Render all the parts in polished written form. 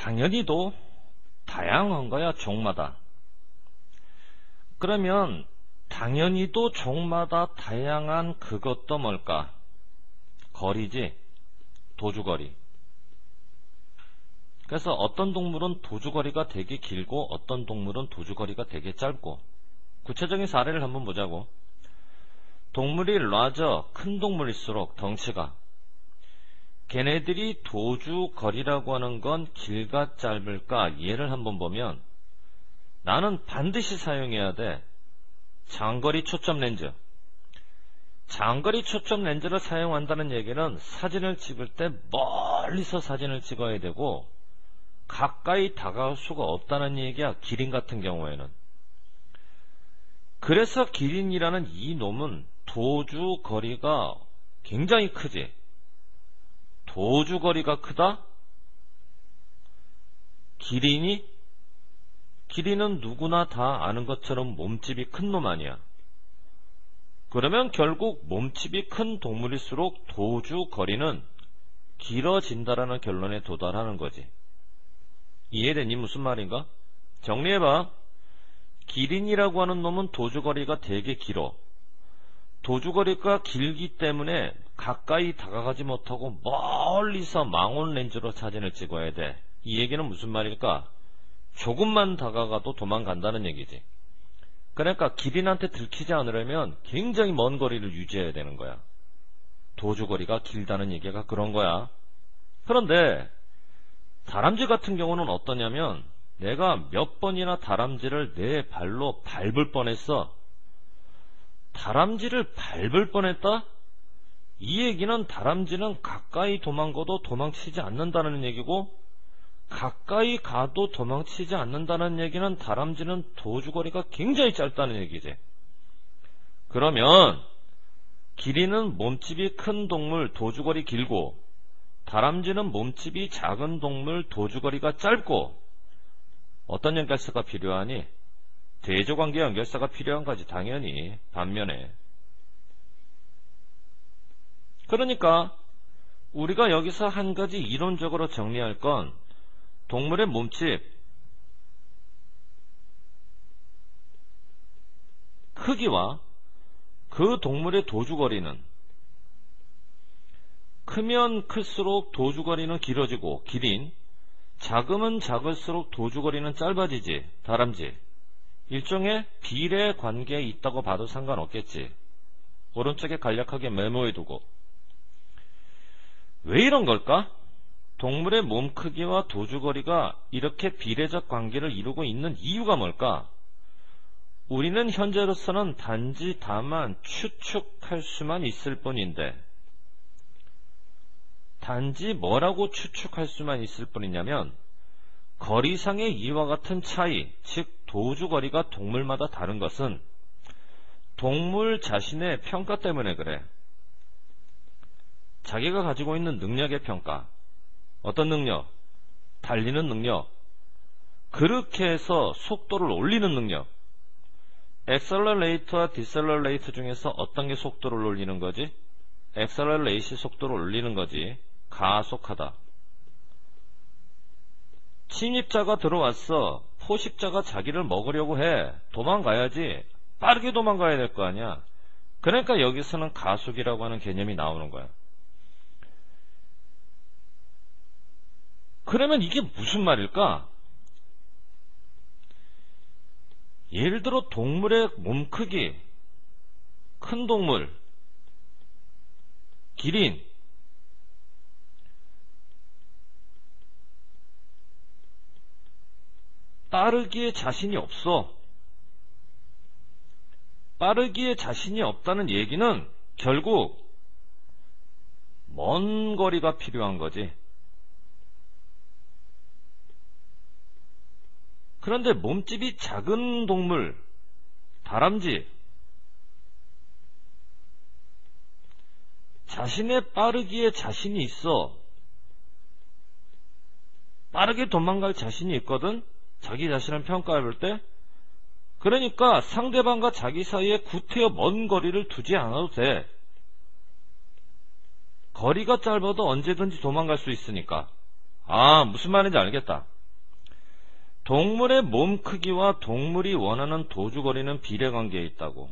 당연히도 다양한 거야, 종마다. 그러면 당연히도 종마다 다양한 그것도 뭘까? 거리지. 도주거리. 그래서 어떤 동물은 도주거리가 되게 길고 어떤 동물은 도주거리가 되게 짧고. 구체적인 사례를 한번 보자고. 동물이 larger, 큰 동물일수록 덩치가, 걔네들이 도주거리라고 하는 건 길가 짧을까? 예를 한번 보면 나는 반드시 사용해야 돼. 장거리 초점 렌즈. 장거리 초점 렌즈를 사용한다는 얘기는 사진을 찍을 때 멀리서 사진을 찍어야 되고 가까이 다가올 수가 없다는 얘기야. 기린 같은 경우에는. 그래서 기린이라는 이 놈은 도주거리가 굉장히 크지. 도주거리가 크다? 기린은 누구나 다 아는 것처럼 몸집이 큰 놈 아니야. 그러면 결국 몸집이 큰 동물일수록 도주거리는 길어진다라는 결론에 도달하는 거지. 이해되니? 무슨 말인가? 정리해봐. 기린이라고 하는 놈은 도주거리가 되게 길어. 도주거리가 길기 때문에 가까이 다가가지 못하고 멀리서 망원 렌즈로 사진을 찍어야 돼. 이 얘기는 무슨 말일까? 조금만 다가가도 도망간다는 얘기지. 그러니까 기린한테 들키지 않으려면 굉장히 먼 거리를 유지해야 되는 거야. 도주거리가 길다는 얘기가 그런 거야. 그런데 다람쥐 같은 경우는 어떠냐면 내가 몇 번이나 다람쥐를 내 발로 밟을 뻔했어. 다람쥐를 밟을 뻔했다? 이 얘기는 다람쥐는 가까이 도망가도 도망치지 않는다는 얘기고, 가까이 가도 도망치지 않는다는 얘기는 다람쥐는 도주거리가 굉장히 짧다는 얘기지. 그러면 기린은 몸집이 큰 동물, 도주거리 길고, 다람쥐는 몸집이 작은 동물, 도주거리가 짧고, 어떤 연결사가 필요하니? 대조관계 연결사가 필요한 거지, 당연히. 반면에. 그러니까 우리가 여기서 한 가지 이론적으로 정리할 건 동물의 몸집, 크기와 그 동물의 도주거리는 크면 클수록 도주거리는 길어지고 기린, 작으면 작을수록 도주거리는 짧아지지, 다람쥐. 일종의 비례 관계에 있다고 봐도 상관없겠지. 오른쪽에 간략하게 메모해두고. 왜 이런 걸까? 동물의 몸 크기와 도주거리가 이렇게 비례적 관계를 이루고 있는 이유가 뭘까? 우리는 현재로서는 단지 다만 추측할 수만 있을 뿐인데, 단지 뭐라고 추측할 수만 있을 뿐이냐면 거리상의 이와 같은 차이, 즉 도주거리가 동물마다 다른 것은 동물 자신의 평가 때문에 그래. 자기가 가지고 있는 능력의 평가. 어떤 능력? 달리는 능력. 그렇게 해서 속도를 올리는 능력. 엑셀러레이터와 디셀러레이터 중에서 어떤 게 속도를 올리는 거지? 엑셀러레이시 속도를 올리는 거지. 가속하다. 침입자가 들어왔어. 포식자가 자기를 먹으려고 해. 도망가야지. 빠르게 도망가야 될 거 아니야. 그러니까 여기서는 가속이라고 하는 개념이 나오는 거야. 그러면 이게 무슨 말일까? 예를 들어 동물의 몸 크기, 큰 동물, 기린, 빠르기에 자신이 없어. 빠르기에 자신이 없다는 얘기는 결국 먼 거리가 필요한 거지. 그런데 몸집이 작은 동물, 다람쥐, 자신의 빠르기에 자신이 있어. 빠르게 도망갈 자신이 있거든. 자기 자신을 평가해볼 때. 그러니까 상대방과 자기 사이에 구태여 먼 거리를 두지 않아도 돼. 거리가 짧아도 언제든지 도망갈 수 있으니까. 아, 무슨 말인지 알겠다. 동물의 몸 크기와 동물이 원하는 도주거리는 비례관계에 있다고.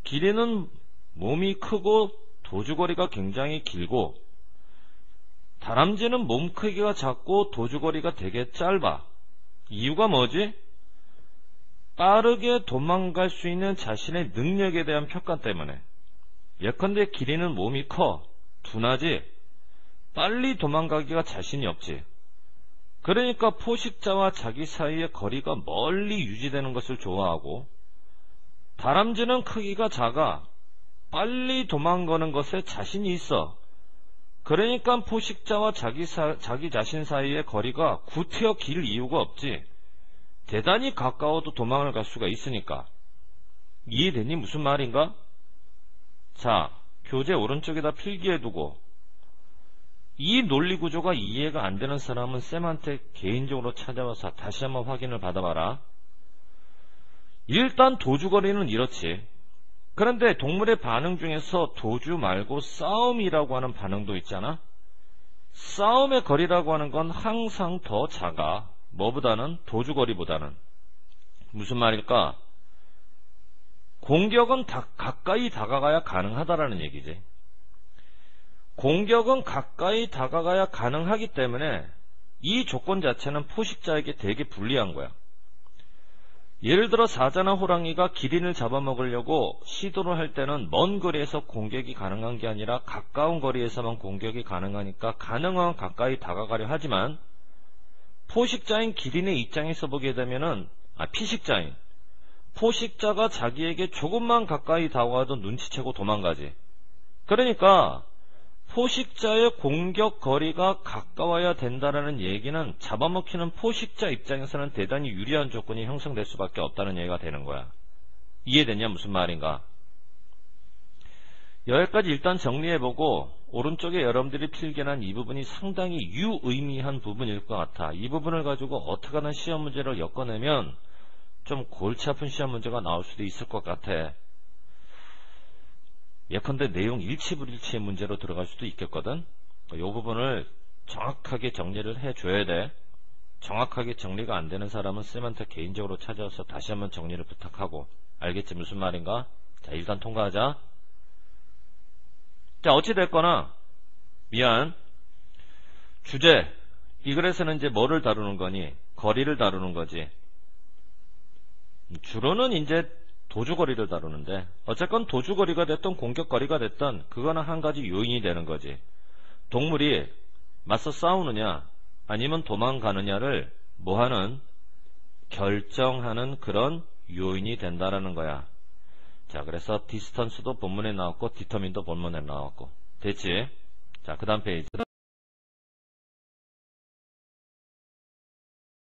기린은 몸이 크고 도주거리가 굉장히 길고, 다람쥐는 몸 크기가 작고 도주거리가 되게 짧아. 이유가 뭐지? 빠르게 도망갈 수 있는 자신의 능력에 대한 평가 때문에. 예컨대 기린은 몸이 커, 둔하지, 빨리 도망가기가 자신이 없지. 그러니까 포식자와 자기 사이의 거리가 멀리 유지되는 것을 좋아하고, 다람쥐는 크기가 작아, 빨리 도망가는 것에 자신이 있어. 그러니까 포식자와 자기 자신 사이의 거리가 구태여 길 이유가 없지. 대단히 가까워도 도망을 갈 수가 있으니까. 이해되니? 무슨 말인가? 자, 교재 오른쪽에다 필기해두고, 이 논리구조가 이해가 안 되는 사람은 쌤한테 개인적으로 찾아와서 다시 한번 확인을 받아봐라. 일단 도주거리는 이렇지. 그런데 동물의 반응 중에서 도주 말고 싸움이라고 하는 반응도 있잖아. 싸움의 거리라고 하는 건 항상 더 작아. 뭐보다는? 도주거리보다는. 무슨 말일까? 공격은 가까이 다가가야 가능하다라는 얘기지. 공격은 가까이 다가가야 가능하기 때문에 이 조건 자체는 포식자에게 되게 불리한 거야. 예를 들어 사자나 호랑이가 기린을 잡아먹으려고 시도를 할 때는 먼 거리에서 공격이 가능한 게 아니라 가까운 거리에서만 공격이 가능하니까 가능한 가까이 다가가려 하지만, 포식자인 기린의 입장에서 보게 되면은, 피식자인 포식자가 자기에게 조금만 가까이 다가와도 눈치채고 도망가지. 그러니까 포식자의 공격 거리가 가까워야 된다라는 얘기는 잡아먹히는 포식자 입장에서는 대단히 유리한 조건이 형성될 수밖에 없다는 얘기가 되는 거야. 이해됐냐? 무슨 말인가? 여기까지 일단 정리해보고, 오른쪽에 여러분들이 필기한 이 부분이 상당히 유의미한 부분일 것 같아. 이 부분을 가지고 어떻게 하는 시험 문제를 엮어내면 좀 골치 아픈 시험 문제가 나올 수도 있을 것 같아. 예컨대 내용 일치불일치의 문제로 들어갈 수도 있겠거든. 이 부분을 정확하게 정리를 해줘야 돼. 정확하게 정리가 안 되는 사람은 쌤한테 개인적으로 찾아와서 다시 한번 정리를 부탁하고. 알겠지? 무슨 말인가? 자, 일단 통과하자. 자, 어찌됐거나 미안. 주제, 이 글에서는 이제 뭐를 다루는 거니? 거리를 다루는 거지. 주로는 이제 도주거리를 다루는데, 어쨌건 도주거리가 됐든 공격거리가 됐든 그거는 한 가지 요인이 되는 거지. 동물이 맞서 싸우느냐 아니면 도망가느냐를 뭐하는? 결정하는 그런 요인이 된다라는 거야. 자, 그래서 디스턴스도 본문에 나왔고 디터민도 본문에 나왔고. 됐지? 자, 그 다음 페이지.